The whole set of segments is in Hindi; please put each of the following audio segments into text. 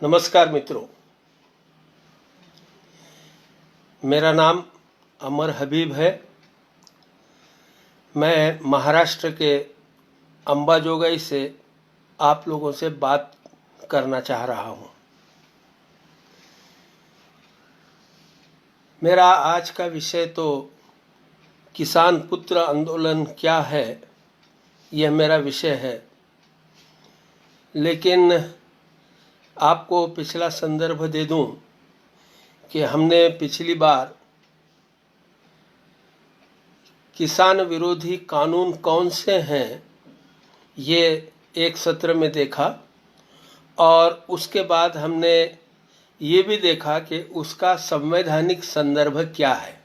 नमस्कार मित्रों, मेरा नाम अमर हबीब है। मैं महाराष्ट्र के अंबाजोगाई से आप लोगों से बात करना चाह रहा हूँ। मेरा आज का विषय तो किसान पुत्र आंदोलन क्या है, यह मेरा विषय है। लेकिन आपको पिछला संदर्भ दे दूं कि हमने पिछली बार किसान विरोधी कानून कौन से हैं ये एक सत्र में देखा, और उसके बाद हमने ये भी देखा कि उसका संवैधानिक संदर्भ क्या है।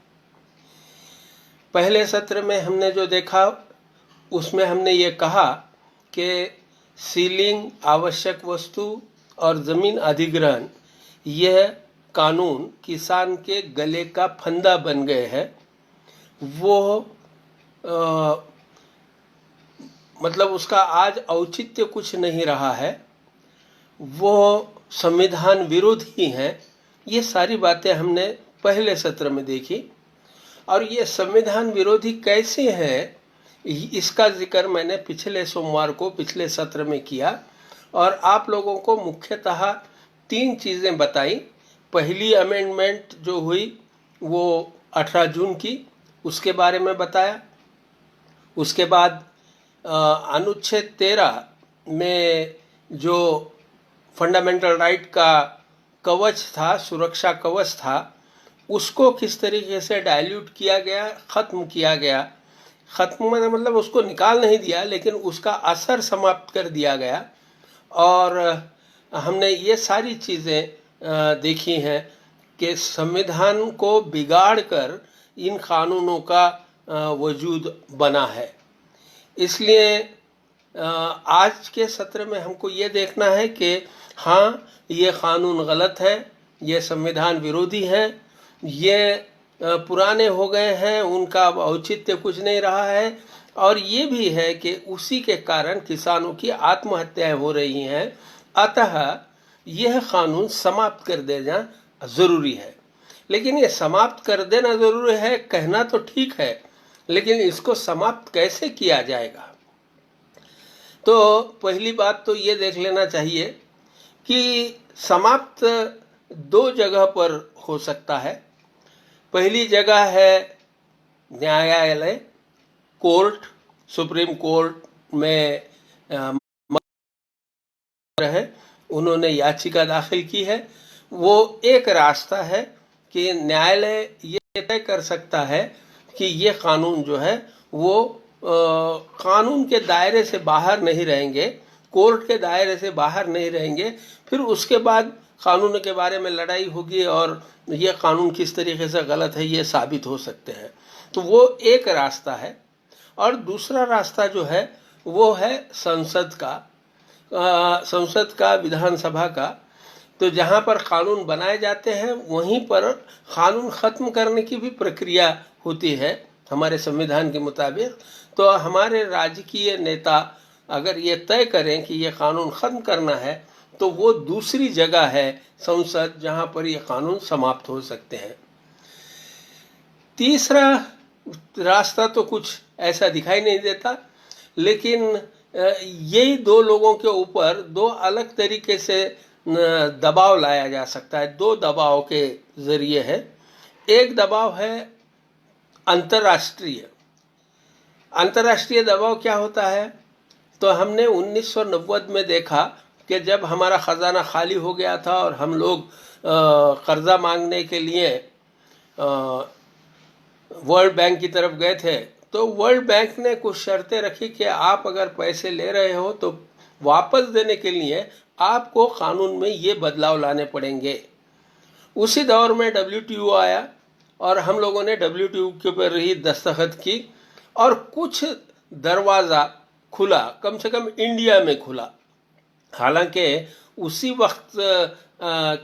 पहले सत्र में हमने जो देखा उसमें हमने ये कहा कि सीलिंग, आवश्यक वस्तु और ज़मीन अधिग्रहण यह कानून किसान के गले का फंदा बन गए हैं। वो मतलब उसका आज औचित्य कुछ नहीं रहा है, वो संविधान विरोधी हैं। ये सारी बातें हमने पहले सत्र में देखी, और ये संविधान विरोधी कैसे हैं इसका जिक्र मैंने पिछले सोमवार को पिछले सत्र में किया, और आप लोगों को मुख्यतः 3 चीज़ें बताई। पहली अमेंडमेंट जो हुई वो 18 जून की, उसके बारे में बताया। उसके बाद अनुच्छेद 13 में जो फंडामेंटल राइट का कवच था, सुरक्षा कवच था, उसको किस तरीके से डाइल्यूट किया गया, ख़त्म किया गया। ख़त्म मतलब उसको निकाल नहीं दिया, लेकिन उसका असर समाप्त कर दिया गया। और हमने ये सारी चीज़ें देखी हैं कि संविधान को बिगाड़ कर इन कानूनों का वजूद बना है। इसलिए आज के सत्र में हमको ये देखना है कि हाँ, ये कानून गलत है, ये संविधान विरोधी है, ये पुराने हो गए हैं, उनका अब औचित्य कुछ नहीं रहा है, और ये भी है कि उसी के कारण किसानों की आत्महत्याएं हो रही हैं। अतः यह कानून समाप्त कर देना ज़रूरी है। लेकिन ये समाप्त कर देना ज़रूरी है कहना तो ठीक है, लेकिन इसको समाप्त कैसे किया जाएगा? तो पहली बात तो ये देख लेना चाहिए कि समाप्त 2 जगह पर हो सकता है। पहली जगह है न्यायालय, कोर्ट, सुप्रीम कोर्ट में है, उन्होंने याचिका दाखिल की है। वो एक रास्ता है कि न्यायालय ये तय कर सकता है कि ये कानून जो है वो कानून के दायरे से बाहर नहीं रहेंगे, कोर्ट के दायरे से बाहर नहीं रहेंगे। फिर उसके बाद कानून के बारे में लड़ाई होगी और ये कानून किस तरीके से गलत है ये साबित हो सकते हैं। तो वो एक रास्ता है। और दूसरा रास्ता जो है वो है संसद का, विधानसभा का। तो जहाँ पर कानून बनाए जाते हैं वहीं पर कानून ख़त्म करने की भी प्रक्रिया होती है हमारे संविधान के मुताबिक। तो हमारे राजकीय नेता अगर ये तय करें कि ये कानून ख़त्म करना है, तो वो दूसरी जगह है संसद, जहाँ पर ये कानून समाप्त हो सकते हैं। तीसरा रास्ता तो कुछ ऐसा दिखाई नहीं देता, लेकिन यही 2 लोगों के ऊपर 2 अलग तरीके से दबाव लाया जा सकता है। 2 दबाव के जरिए है। एक दबाव है अंतर्राष्ट्रीय दबाव। क्या होता है? तो हमने 1990 में देखा कि जब हमारा ख़जाना खाली हो गया था और हम लोग कर्जा मांगने के लिए वर्ल्ड बैंक की तरफ गए थे, तो वर्ल्ड बैंक ने कुछ शर्तें रखी कि आप अगर पैसे ले रहे हो तो वापस देने के लिए आपको कानून में ये बदलाव लाने पड़ेंगे। उसी दौर में WTO आया और हम लोगों ने WTO के ऊपर ही दस्तखत की, और कुछ दरवाज़ा खुला, कम से कम इंडिया में खुला। हालांकि उसी वक्त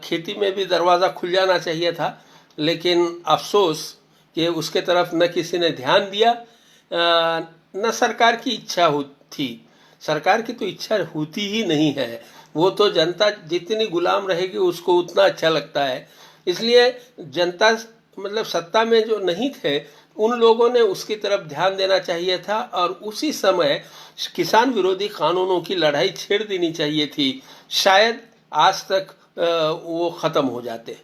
खेती में भी दरवाज़ा खुल जाना चाहिए था, लेकिन अफसोस कि उसके तरफ न किसी ने ध्यान दिया, न सरकार की इच्छा थी। सरकार की तो इच्छा होती ही नहीं है वो तो जनता जितनी गुलाम रहेगी उसको उतना अच्छा लगता है। इसलिए जनता मतलब सत्ता में जो नहीं थे उन लोगों ने उसकी तरफ ध्यान देना चाहिए था और उसी समय किसान विरोधी कानूनों की लड़ाई छेड़ देनी चाहिए थी। शायद आज तक वो ख़त्म हो जाते।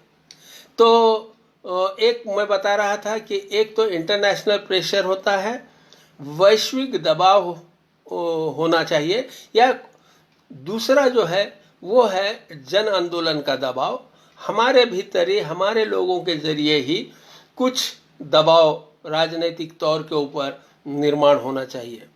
तो एक मैं बता रहा था कि एक तो इंटरनेशनल प्रेशर होता है, वैश्विक दबाव होना चाहिए, या दूसरा जो है वो है जन आंदोलन का दबाव। हमारे भीतर ही हमारे लोगों के जरिए ही कुछ दबाव राजनीतिक तौर के ऊपर निर्माण होना चाहिए।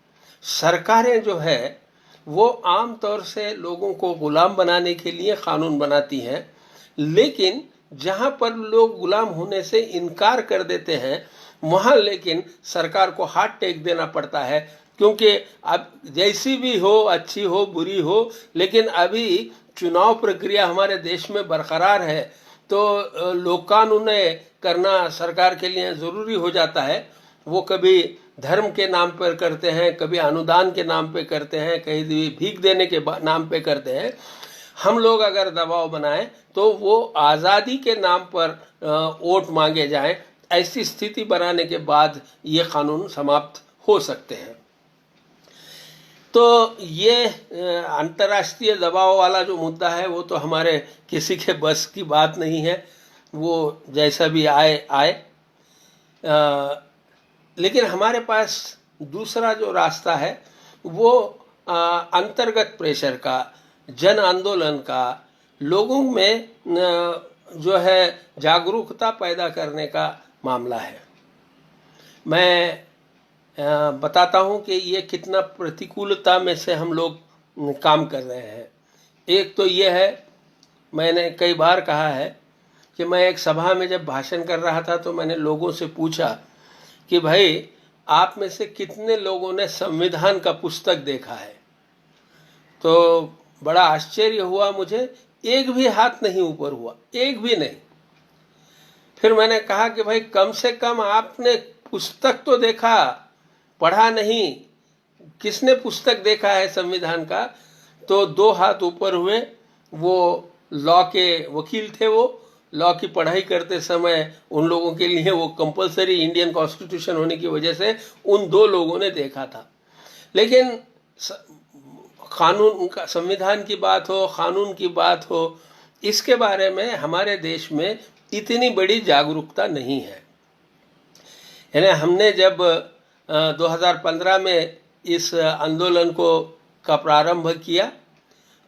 सरकारें जो है वो आम तौर से लोगों को गुलाम बनाने के लिए कानून बनाती हैं, लेकिन जहां पर लोग गुलाम होने से इनकार कर देते हैं वहां लेकिन सरकार को हाथ टेक देना पड़ता है, क्योंकि अब जैसी भी हो, अच्छी हो बुरी हो, लेकिन अभी चुनाव प्रक्रिया हमारे देश में बरकरार है, तो लोक कानून करना सरकार के लिए ज़रूरी हो जाता है। वो कभी धर्म के नाम पर करते हैं, कभी अनुदान के नाम पे करते हैं, कहीं भीख देने के नाम पे करते हैं। हम लोग अगर दबाव बनाएं तो वो आज़ादी के नाम पर वोट मांगे जाएं, ऐसी स्थिति बनाने के बाद ये कानून समाप्त हो सकते हैं। तो ये अंतर्राष्ट्रीय दबाव वाला जो मुद्दा है वो तो हमारे किसी के बस की बात नहीं है, वो जैसा भी आए। लेकिन हमारे पास दूसरा जो रास्ता है वो अंतर्गत प्रेशर का, जन आंदोलन का, लोगों में जो है जागरूकता पैदा करने का मामला है। मैं बताता हूं कि ये कितना प्रतिकूलता में से हम लोग काम कर रहे हैं। एक तो ये है, मैंने कई बार कहा है कि मैं एक सभा में जब भाषण कर रहा था तो मैंने लोगों से पूछा कि भाई आप में से कितने लोगों ने संविधान का पुस्तक देखा है। तो बड़ा आश्चर्य हुआ मुझे, एक भी हाथ नहीं ऊपर हुआ, एक भी नहीं। फिर मैंने कहा कि भाई कम से कम आपने पुस्तक तो देखा, पढ़ा नहीं। किसने पुस्तक देखा है संविधान का? तो 2 हाथ ऊपर हुए। वो लॉ के वकील थे, वो लॉ की पढ़ाई करते समय उन लोगों के लिए वो कंपलसरी इंडियन कॉन्स्टिट्यूशन होने की वजह से उन 2 लोगों ने देखा था। लेकिन कानून का, संविधान की बात हो, कानून की बात हो, इसके बारे में हमारे देश में इतनी बड़ी जागरूकता नहीं है। यानी हमने जब 2015 में इस आंदोलन का प्रारंभ किया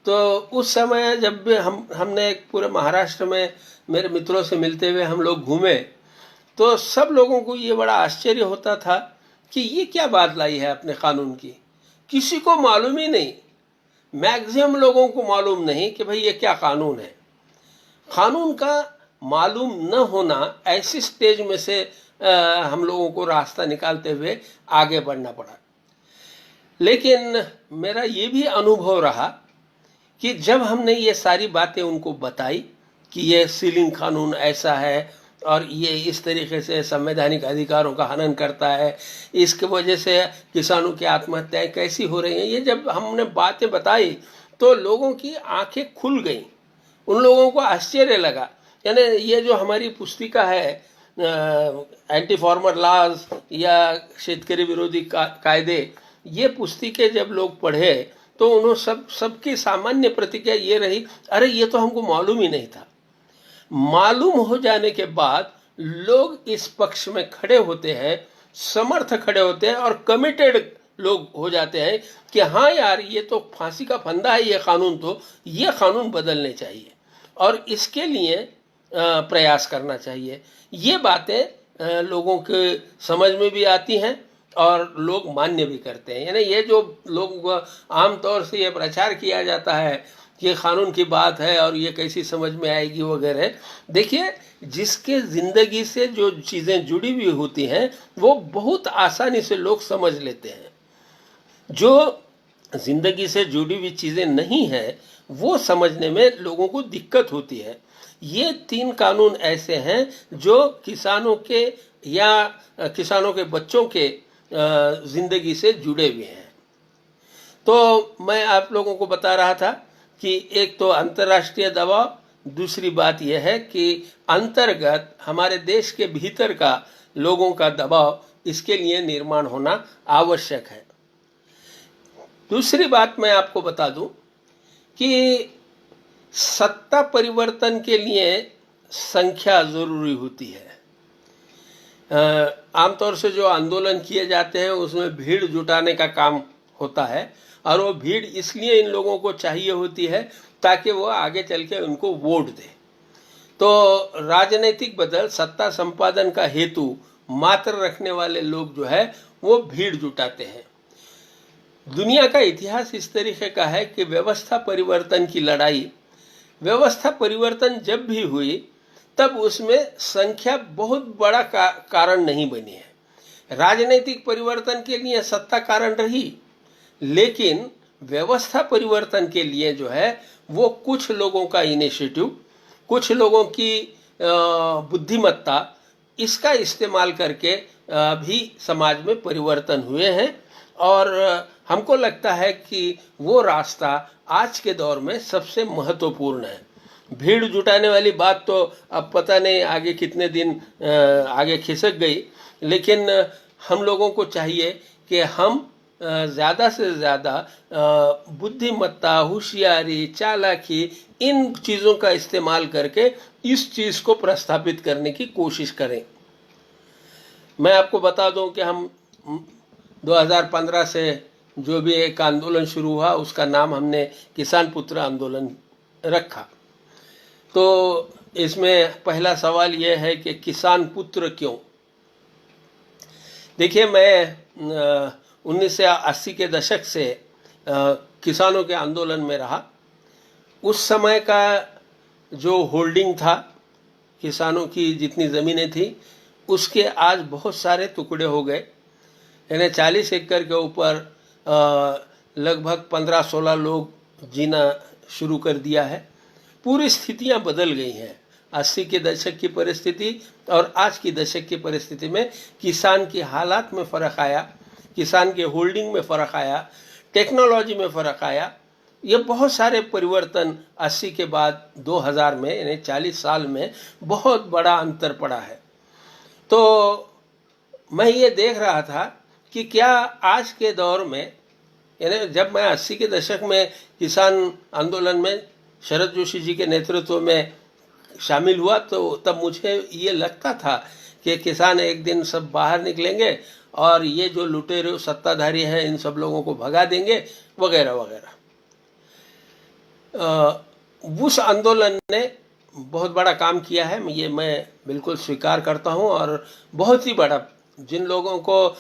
तो उस समय जब भी हमने पूरे महाराष्ट्र में मेरे मित्रों से मिलते हुए हम लोग घूमे तो सब लोगों को ये बड़ा आश्चर्य होता था कि ये क्या बात लाई है अपने कानून की। किसी को मालूम ही नहीं, मैक्सिमम लोगों को मालूम नहीं कि भाई ये क्या कानून है। कानून का मालूम न होना ऐसी स्टेज में से हम लोगों को रास्ता निकालते हुए आगे बढ़ना पड़ा। लेकिन मेरा ये भी अनुभव रहा कि जब हमने ये सारी बातें उनको बताई कि ये सीलिंग कानून ऐसा है और ये इस तरीके से संवैधानिक अधिकारों का हनन करता है, इसकी वजह से किसानों की आत्महत्याएं कैसी हो रही हैं, ये जब हमने बातें बताई तो लोगों की आंखें खुल गईं। उन लोगों को आश्चर्य लगा। यानी ये जो हमारी पुस्तिका है एंटी फार्मर लॉज या शेतकरी विरोधी कायदे, ये पुस्तिकें जब लोग पढ़े तो उन्होंने सबकी सामान्य प्रतिक्रिया ये रही, अरे ये तो हमको मालूम ही नहीं था। मालूम हो जाने के बाद लोग इस पक्ष में खड़े होते हैं, समर्थ खड़े होते हैं और कमिटेड लोग हो जाते हैं कि हाँ यार ये तो फांसी का फंदा है, ये कानून, तो ये कानून बदलने चाहिए और इसके लिए प्रयास करना चाहिए। ये बातें लोगों के समझ में भी आती हैं और लोग मान्य भी करते हैं। यानी ये जो लोग आमतौर से ये प्रचार किया जाता है कि कानून की बात है और ये कैसी समझ में आएगी वगैरह, देखिए जिसके ज़िंदगी से जो चीज़ें जुड़ी हुई होती हैं वो बहुत आसानी से लोग समझ लेते हैं। जो ज़िंदगी से जुड़ी हुई चीज़ें नहीं हैं वो समझने में लोगों को दिक्कत होती है। ये 3 कानून ऐसे हैं जो किसानों के या किसानों के बच्चों के ज़िंदगी से जुड़े हुए हैं। तो मैं आप लोगों को बता रहा था कि एक तो अंतर्राष्ट्रीय दबाव, दूसरी बात यह है कि अंतर्गत हमारे देश के भीतर का लोगों का दबाव, इसके लिए निर्माण होना आवश्यक है। दूसरी बात मैं आपको बता दूं कि सत्ता परिवर्तन के लिए संख्या जरूरी होती है। आमतौर से जो आंदोलन किए जाते हैं उसमें भीड़ जुटाने का काम होता है, और वो भीड़ इसलिए इन लोगों को चाहिए होती है ताकि वो आगे चल के उनको वोट दे। तो राजनीतिक बदल, सत्ता संपादन का हेतु मात्र रखने वाले लोग जो है वो भीड़ जुटाते हैं। दुनिया का इतिहास इस तरीके का है कि व्यवस्था परिवर्तन की लड़ाई, व्यवस्था परिवर्तन जब भी हुई तब उसमें संख्या बहुत बड़ा कारण नहीं बनी है। राजनीतिक परिवर्तन के लिए सत्ता कारण रही, लेकिन व्यवस्था परिवर्तन के लिए जो है वो कुछ लोगों का इनिशिएटिव, कुछ लोगों की बुद्धिमत्ता, इसका इस्तेमाल करके भी समाज में परिवर्तन हुए हैं। और हमको लगता है कि वो रास्ता आज के दौर में सबसे महत्वपूर्ण है। भीड़ जुटाने वाली बात तो अब पता नहीं आगे कितने दिन आगे खिसक गई, लेकिन हम लोगों को चाहिए कि हम ज़्यादा से ज़्यादा बुद्धिमत्ता, होशियारी, चालाकी, इन चीज़ों का इस्तेमाल करके इस चीज़ को प्रस्थापित करने की कोशिश करें। मैं आपको बता दूं कि हम 2015 से जो भी एक आंदोलन शुरू हुआ उसका नाम हमने किसान पुत्र आंदोलन रखा। तो इसमें पहला सवाल यह है कि किसान पुत्र क्यों? देखिए, मैं 1980 के दशक से किसानों के आंदोलन में रहा। उस समय का जो होल्डिंग था, किसानों की जितनी ज़मीनें थी उसके आज बहुत सारे टुकड़े हो गए। यानी 40 एकड़ के ऊपर लगभग 15-16 लोग जीना शुरू कर दिया है। पूरी स्थितियां बदल गई हैं। 80 के दशक की परिस्थिति और आज की दशक की परिस्थिति में किसान की हालात में फ़र्क आया, किसान के होल्डिंग में फ़र्क आया, टेक्नोलॉजी में फ़र्क आया। ये बहुत सारे परिवर्तन 80 के बाद 2000 में, यानी 40 साल में बहुत बड़ा अंतर पड़ा है। तो मैं ये देख रहा था कि क्या आज के दौर में, यानी जब मैं 80 के दशक में किसान आंदोलन में शरद जोशी जी के नेतृत्व में शामिल हुआ, तो तब मुझे ये लगता था कि किसान एक दिन सब बाहर निकलेंगे और ये जो लुटेरे सत्ताधारी हैं इन सब लोगों को भगा देंगे वगैरह वगैरह। उस आंदोलन ने बहुत बड़ा काम किया है, ये मैं बिल्कुल स्वीकार करता हूँ। और बहुत ही बड़ा, जिन लोगों को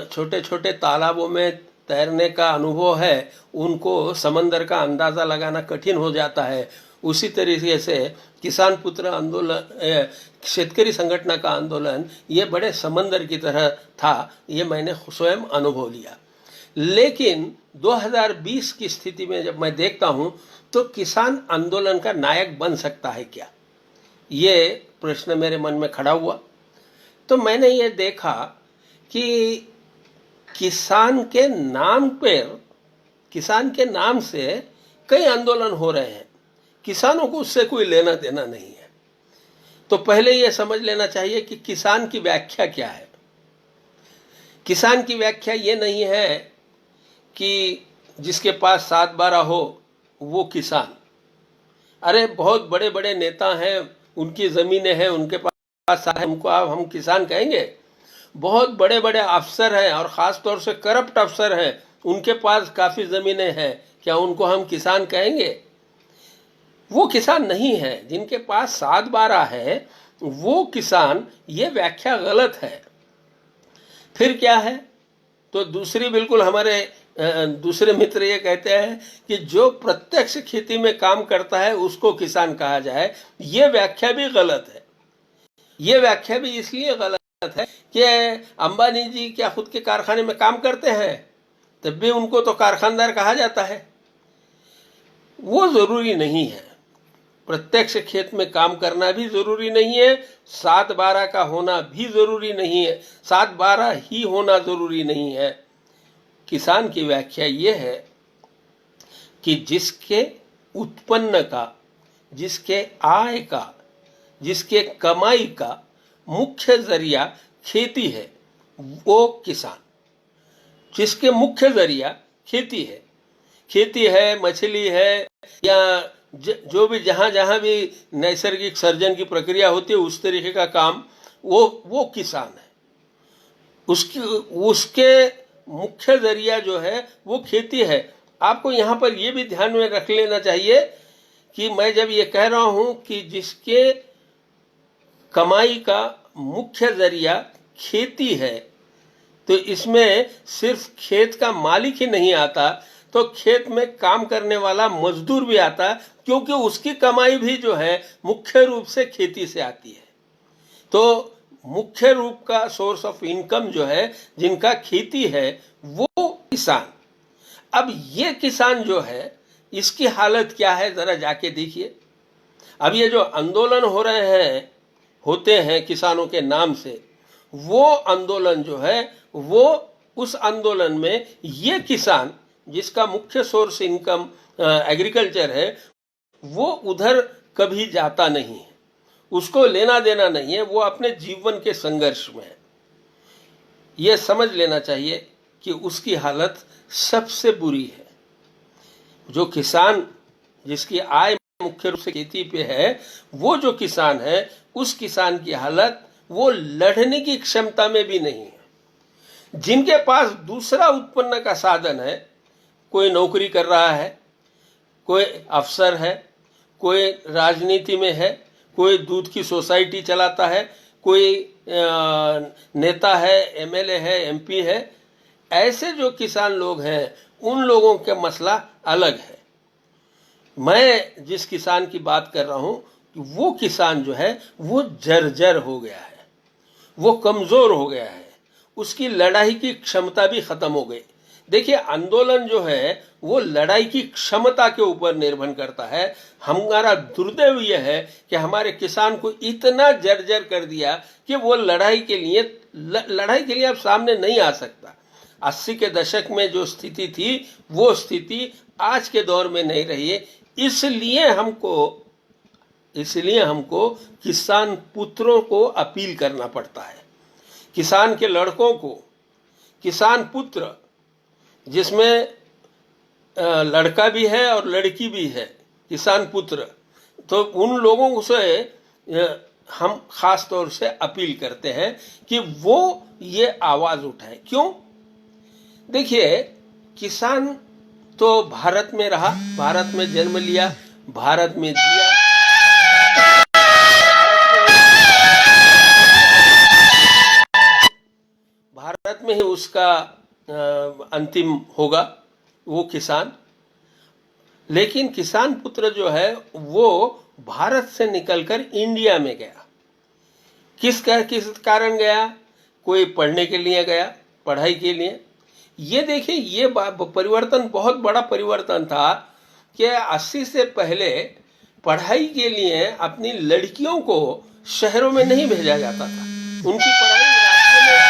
छोटे छोटे तालाबों में तैरने का अनुभव है उनको समंदर का अंदाज़ा लगाना कठिन हो जाता है। उसी तरीके से किसान पुत्र आंदोलन, शेतकरी संगठन का आंदोलन, ये बड़े समंदर की तरह था, ये मैंने स्वयं अनुभव लिया। लेकिन 2020 की स्थिति में जब मैं देखता हूँ तो किसान आंदोलन का नायक बन सकता है क्या, ये प्रश्न मेरे मन में खड़ा हुआ। तो मैंने ये देखा कि किसान के नाम पर, किसान के नाम से कई आंदोलन हो रहे हैं, किसानों को उससे कोई लेना देना नहीं है। तो पहले ये समझ लेना चाहिए कि किसान की व्याख्या क्या है। किसान की व्याख्या ये नहीं है कि जिसके पास 7-12 हो वो किसान। अरे बहुत बड़े बड़े नेता हैं, उनकी ज़मीनें हैं, उनके पास है, उनको आप हम किसान कहेंगे? बहुत बड़े बड़े अफसर हैं और ख़ास तौर से करप्ट अफसर हैं, उनके पास काफ़ी ज़मीनें हैं, क्या उनको हम किसान कहेंगे? वो किसान नहीं है। जिनके पास 7-12 है वो किसान, ये व्याख्या गलत है। फिर क्या है? तो दूसरी, बिल्कुल हमारे दूसरे मित्र ये कहते हैं कि जो प्रत्यक्ष खेती में काम करता है उसको किसान कहा जाए। ये व्याख्या भी गलत है। ये व्याख्या भी इसलिए गलत है कि अंबानी जी क्या खुद के कारखाने में काम करते हैं? तब भी उनको तो कारखानदार कहा जाता है। वो ज़रूरी नहीं है। प्रत्यक्ष खेत में काम करना भी ज़रूरी नहीं है, 7-12 का होना भी ज़रूरी नहीं है, 7-12 ही होना ज़रूरी नहीं है। किसान की व्याख्या ये है कि जिसके उत्पन्न का, जिसके आय का, जिसके कमाई का मुख्य जरिया खेती है, वो किसान, जिसके मुख्य जरिया खेती है, मछली है, या जो भी जहां जहां भी नैसर्गिक सर्जन की प्रक्रिया होती है उस तरीके का काम, वो किसान है। उसके मुख्य जरिया जो है वो खेती है। आपको यहाँ पर ये भी ध्यान में रख लेना चाहिए कि मैं जब ये कह रहा हूं कि जिसके कमाई का मुख्य जरिया खेती है, तो इसमें सिर्फ खेत का मालिक ही नहीं आता, तो खेत में काम करने वाला मजदूर भी आता, क्योंकि उसकी कमाई भी जो है मुख्य रूप से खेती से आती है। तो मुख्य रूप का सोर्स ऑफ इनकम जो है जिनका खेती है वो किसान। अब ये किसान जो है इसकी हालत क्या है जरा जाके देखिए। अब ये जो आंदोलन होते हैं किसानों के नाम से, वो आंदोलन जो है वो उस आंदोलन में ये किसान जिसका मुख्य सोर्स इनकम एग्रीकल्चर है वो उधर कभी जाता नहीं है, उसको लेना देना नहीं है, वो अपने जीवन के संघर्ष में है। ये समझ लेना चाहिए कि उसकी हालत सबसे बुरी है। जो किसान जिसकी आय मुख्य रूप से खेती पे है, वो जो किसान है उस किसान की हालत वो लड़ने की क्षमता में भी नहीं है। जिनके पास दूसरा उत्पन्न का साधन है, कोई नौकरी कर रहा है, कोई अफसर है, कोई राजनीति में है, कोई दूध की सोसाइटी चलाता है, कोई नेता है, एमएलए है, एमपी है, ऐसे जो किसान लोग हैं उन लोगों का मसला अलग है। मैं जिस किसान की बात कर रहा हूं वो किसान जो है वो जर्जर हो गया है, वो कमजोर हो गया है, उसकी लड़ाई की क्षमता भी खत्म हो गई। देखिए, आंदोलन जो है वो लड़ाई की क्षमता के ऊपर निर्भर करता है। हमारा दुर्दैव यह है कि हमारे किसान को इतना जर्जर कर दिया कि वो लड़ाई के लिए अब सामने नहीं आ सकता। 80 के दशक में जो स्थिति थी वो स्थिति आज के दौर में नहीं रही है। इसलिए हमको किसान पुत्रों को अपील करना पड़ता है, किसान के लड़कों को, किसान पुत्र जिसमें लड़का भी है और लड़की भी है, किसान पुत्र, तो उन लोगों से हम खास तौर से अपील करते हैं कि वो ये आवाज उठाए। क्यों? देखिए, किसान तो भारत में रहा, भारत में जन्म लिया, भारत में जिया, भारत में ही उसका अंतिम होगा वो किसान। लेकिन किसान पुत्र जो है वो भारत से निकलकर इंडिया में गया। किस कारण गया? कोई पढ़ने के लिए गया, पढ़ाई के लिए। ये देखिए, ये परिवर्तन बहुत बड़ा परिवर्तन था कि 80 से पहले पढ़ाई के लिए अपनी लड़कियों को शहरों में नहीं भेजा जाता था, उनकी पढ़ाई रास्ते में।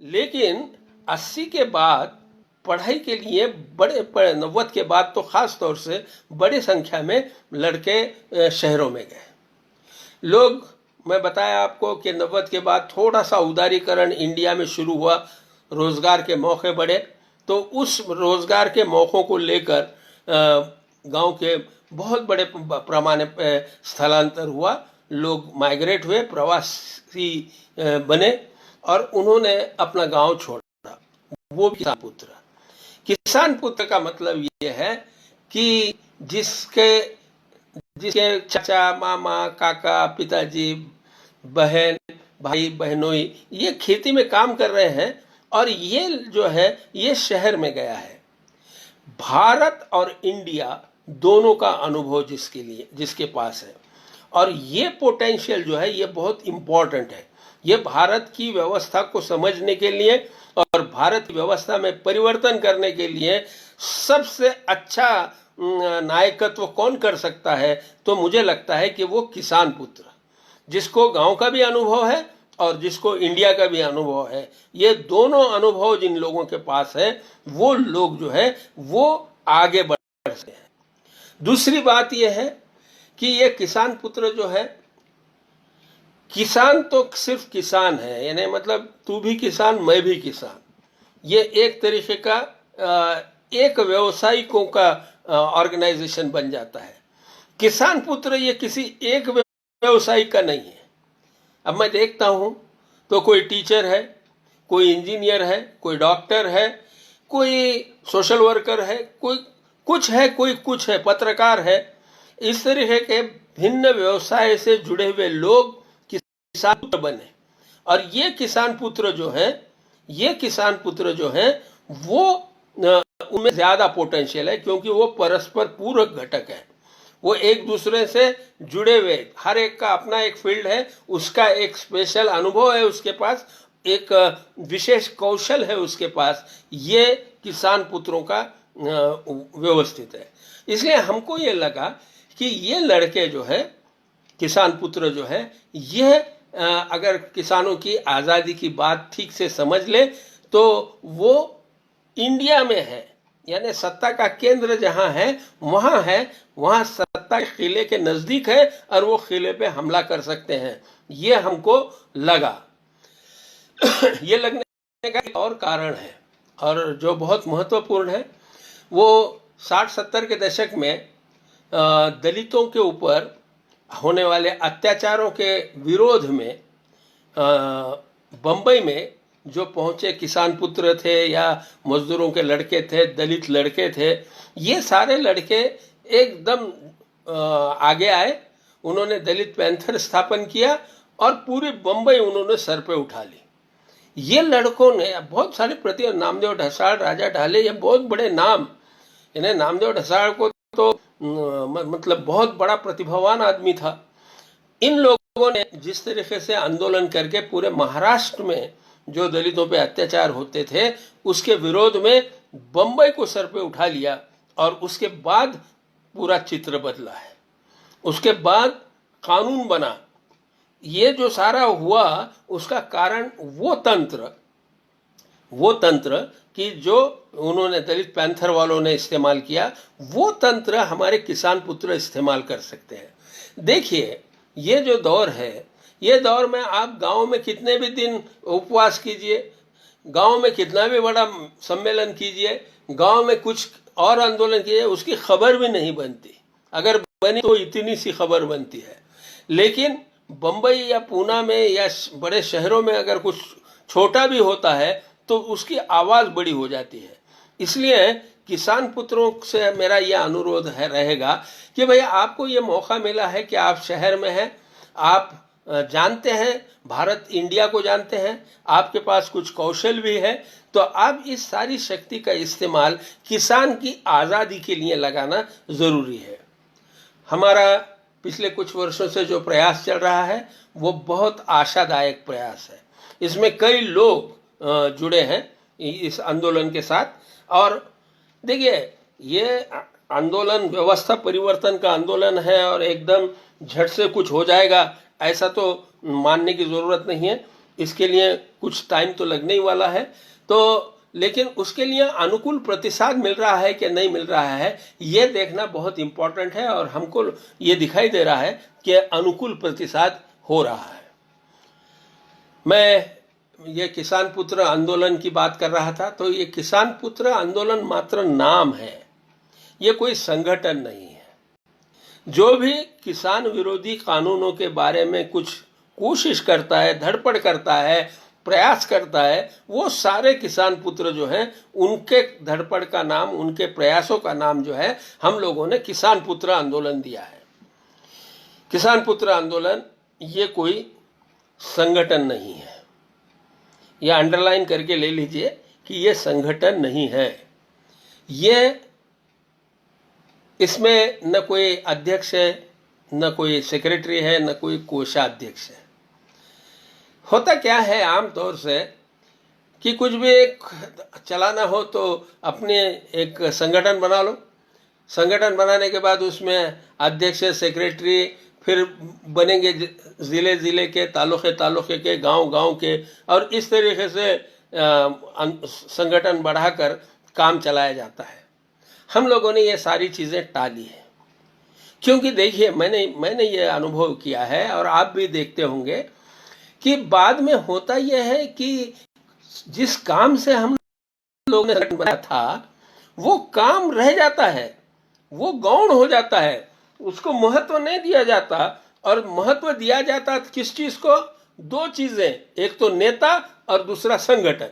लेकिन 80 के बाद पढ़ाई के लिए 90 के बाद तो खास तौर से बड़ी संख्या में लड़के शहरों में गए। लोग, मैं बताया आपको कि 90 के बाद थोड़ा सा उदारीकरण इंडिया में शुरू हुआ, रोजगार के मौके बढ़े, तो उस रोजगार के मौक़ों को लेकर गांव के बहुत बड़े पैमाने पर स्थलांतर हुआ, लोग माइग्रेट हुए, प्रवासी बने और उन्होंने अपना गांव छोड़ा। वो किसान पुत्र का मतलब ये है कि जिसके चाचा, मामा, काका, पिताजी, बहन, भाई, बहनोई ये खेती में काम कर रहे हैं और ये जो है ये शहर में गया है। भारत और इंडिया दोनों का अनुभव जिसके पास है, और ये पोटेंशियल जो है ये बहुत इंपॉर्टेंट है। ये भारत की व्यवस्था को समझने के लिए और भारत की व्यवस्था में परिवर्तन करने के लिए सबसे अच्छा नायकत्व कौन कर सकता है? तो मुझे लगता है कि वो किसान पुत्र, जिसको गांव का भी अनुभव है और जिसको इंडिया का भी अनुभव है। ये दोनों अनुभव जिन लोगों के पास है वो लोग जो है वो आगे बढ़ कर सकते हैं। दूसरी बात यह है कि ये किसान पुत्र जो है, किसान तो सिर्फ किसान है, यानी मतलब तू भी किसान मैं भी किसान, ये एक तरीके का एक व्यवसायिकों का ऑर्गेनाइजेशन बन जाता है। किसान पुत्र ये किसी एक व्यवसायी का नहीं है। अब मैं देखता हूं तो कोई टीचर है, कोई इंजीनियर है, कोई डॉक्टर है, कोई सोशल वर्कर है, कोई कुछ है, कोई कुछ है, पत्रकार है। इस तरीके के भिन्न व्यवसाय से जुड़े हुए लोग किसान पुत्र बने। और ये किसान पुत्र जो है, ये किसान पुत्र जो है वो उनमें ज्यादा पोटेंशियल है, क्योंकि वो परस्पर पूरक घटक है। वो एक दूसरे से जुड़े हुए, हर एक का अपना एक फील्ड है, उसका एक स्पेशल अनुभव है, उसके पास एक विशेष कौशल है उसके पास। ये किसान पुत्रों का व्यवस्थित है। इसलिए हमको ये लगा कि ये लड़के जो है, किसान पुत्र जो है, ये अगर किसानों की आज़ादी की बात ठीक से समझ ले तो वो इंडिया में है, यानी सत्ता का केंद्र जहां है वहां है, वहां सत्ता के किले के नजदीक है और वो किले पे हमला कर सकते हैं। ये हमको लगा। ये लगने का एक और कारण है, और जो बहुत महत्वपूर्ण है, वो 60-70 के दशक में दलितों के ऊपर होने वाले अत्याचारों के विरोध में बम्बई में जो पहुंचे किसान पुत्र थे या मजदूरों के लड़के थे, दलित लड़के थे, ये सारे लड़के एकदम आगे आए। उन्होंने दलित पैंथर स्थापन किया और पूरी बम्बई उन्होंने सर पे उठा ली। ये लड़कों ने बहुत सारे प्रति, नामदेव ढसाल, राजा ढाले, ये बहुत बड़े नाम। इन्हें नामदेव ढसाल को तो मतलब बहुत बड़ा प्रतिभावान आदमी था। इन लोगों ने जिस तरीके से आंदोलन करके पूरे महाराष्ट्र में जो दलितों पे अत्याचार होते थे उसके विरोध में बम्बई को सर पे उठा लिया, और उसके बाद पूरा चित्र बदला है। उसके बाद कानून बना। ये जो सारा हुआ उसका कारण वो तंत्र कि जो उन्होंने दलित पैंथर वालों ने इस्तेमाल किया, वो तंत्र हमारे किसान पुत्र इस्तेमाल कर सकते हैं। देखिए, ये जो दौर है, ये दौर में आप गांव में कितने भी दिन उपवास कीजिए, गांव में कितना भी बड़ा सम्मेलन कीजिए, गांव में कुछ और आंदोलन कीजिए, उसकी खबर भी नहीं बनती। अगर बनी तो इतनी सी खबर बनती है। लेकिन बम्बई या पूना में या बड़े शहरों में अगर कुछ छोटा भी होता है तो उसकी आवाज़ बड़ी हो जाती है। इसलिए किसान पुत्रों से मेरा यह अनुरोध रहेगा कि भाई आपको ये मौका मिला है कि आप शहर में हैं, आप जानते हैं, भारत इंडिया को जानते हैं, आपके पास कुछ कौशल भी है, तो आप इस सारी शक्ति का इस्तेमाल किसान की आज़ादी के लिए लगाना ज़रूरी है। हमारा पिछले कुछ वर्षों से जो प्रयास चल रहा है वो बहुत आशादायक प्रयास है। इसमें कई लोग जुड़े हैं इस आंदोलन के साथ। और देखिए, ये आंदोलन व्यवस्था परिवर्तन का आंदोलन है और एकदम झट से कुछ हो जाएगा ऐसा तो मानने की ज़रूरत नहीं है। इसके लिए कुछ टाइम तो लगने ही वाला है। तो लेकिन उसके लिए अनुकूल प्रतिसाद मिल रहा है कि नहीं मिल रहा है, ये देखना बहुत इम्पोर्टेंट है। और हमको ये दिखाई दे रहा है कि अनुकूल प्रतिसाद हो रहा है। मैं ये किसान पुत्र आंदोलन की बात कर रहा था, तो ये किसान पुत्र आंदोलन मात्र नाम है, ये कोई संगठन नहीं है। जो भी किसान विरोधी कानूनों के बारे में कुछ कोशिश करता है, धड़पड़ करता है, प्रयास करता है, वो सारे किसान पुत्र जो हैं उनके धड़पड़ का नाम, उनके प्रयासों का नाम जो है हम लोगों ने किसान पुत्र आंदोलन दिया है। किसान पुत्र आंदोलन ये कोई संगठन नहीं है। यह अंडरलाइन करके ले लीजिए कि यह संगठन नहीं है। ये इसमें न कोई अध्यक्ष है, न कोई सेक्रेटरी है, न कोई कोषाध्यक्ष है। होता क्या है आमतौर से कि कुछ भी एक चलाना हो तो अपने एक संगठन बना लो। संगठन बनाने के बाद उसमें अध्यक्ष, सेक्रेटरी, फिर बनेंगे ज़िले ज़िले के, तालुके के, गांव के, और इस तरीके से संगठन बढ़ाकर काम चलाया जाता है। हम लोगों ने ये सारी चीज़ें टाली है। क्योंकि देखिए, मैंने ये अनुभव किया है और आप भी देखते होंगे कि बाद में होता यह है कि जिस काम से हम लोगों ने संगठन बनाया था वो काम रह जाता है, वो गौण हो जाता है, उसको महत्व नहीं दिया जाता। और महत्व दिया जाता किस चीज को? दो चीजें, एक तो नेता और दूसरा संगठन।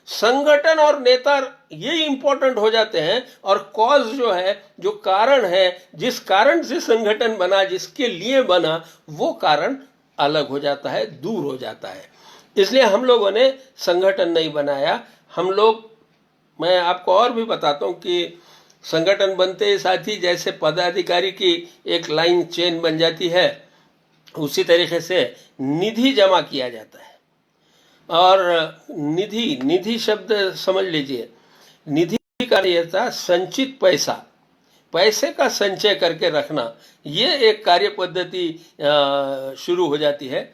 संगठन और नेता ये इंपॉर्टेंट हो जाते हैं, और कॉज जो है, जो कारण है, जिस कारण से संगठन बना, जिसके लिए बना, वो कारण अलग हो जाता है, दूर हो जाता है। इसलिए हम लोगों ने संगठन नहीं बनाया। हम लोग, मैं आपको और भी बताता हूँ कि संगठन बनते ही साथ ही जैसे पदाधिकारी की एक लाइन चेन बन जाती है, उसी तरीके से निधि जमा किया जाता है। और निधि शब्द समझ लीजिए, निधि का ये था संचित पैसा, पैसे का संचय करके रखना, ये एक कार्य पद्धति शुरू हो जाती है।